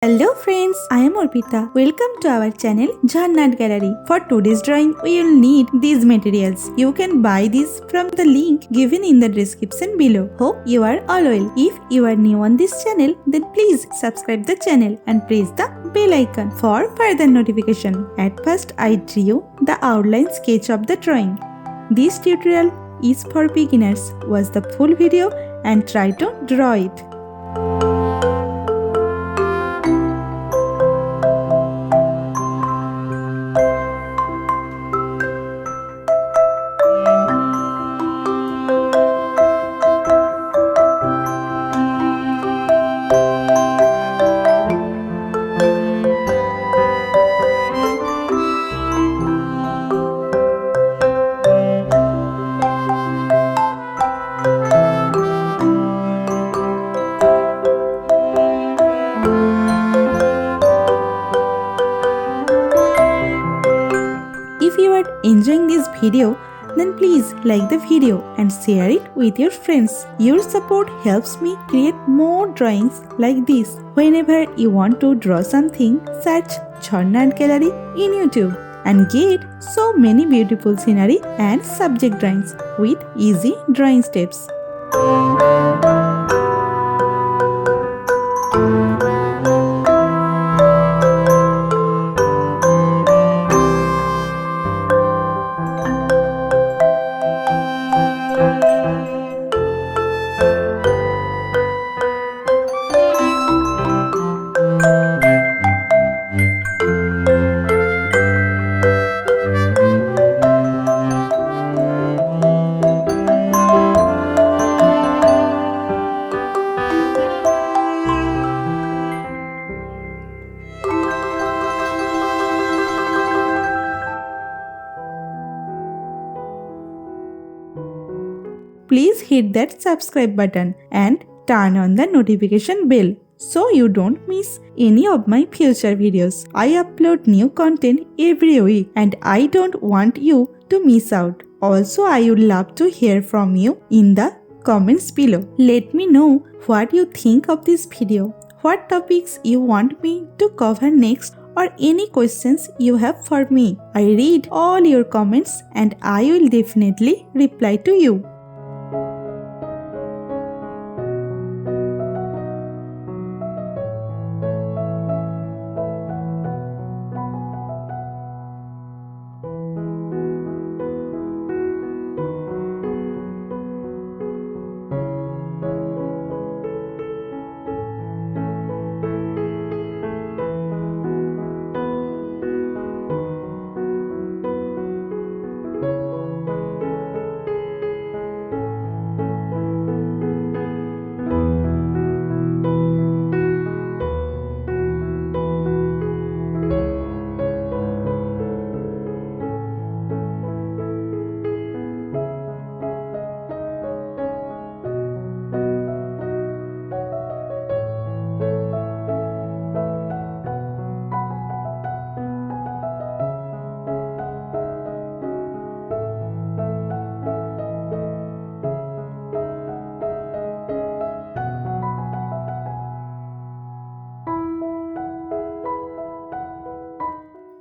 Hello friends, I am Arpita. Welcome to our channel Jharna Gallery. For today's drawing, we will need these materials. You can buy these from the link given in the description below. Hope you are all well. If you are new on this channel, then please subscribe the channel and press the bell icon for further notification. At first, I drew the outline sketch of the drawing. This tutorial is for beginners. Watch the full video and try to draw it. If you are enjoying this video, then please like the video and share it with your friends. Your support helps me create more drawings like this. Whenever you want to draw something, search Jharna Gallery in YouTube and get so many beautiful scenery and subject drawings with easy drawing steps. Please hit that subscribe button and turn on the notification bell so you don't miss any of my future videos. I upload new content every week and I don't want you to miss out. Also, I would love to hear from you in the comments below. Let me know what you think of this video, what topics you want me to cover next, or any questions you have for me. I read all your comments and I will definitely reply to you.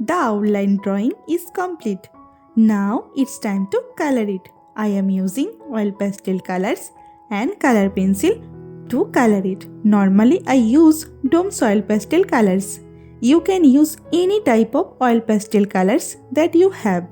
The outline drawing is complete. Now it's time to color it. I am using oil pastel colors and color pencil to color it. Normally I use Dome's oil pastel colors. You can use any type of oil pastel colors that you have.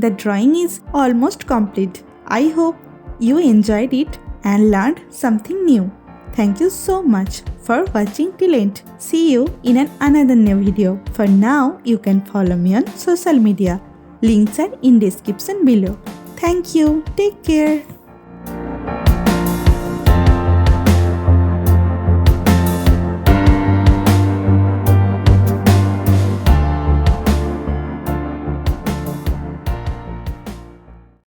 the drawing is almost complete. I hope you enjoyed it and learned something new. Thank you so much for watching till end. See you in another new video. For now, you can follow me on social media. Links are in description below. Thank you. Take care.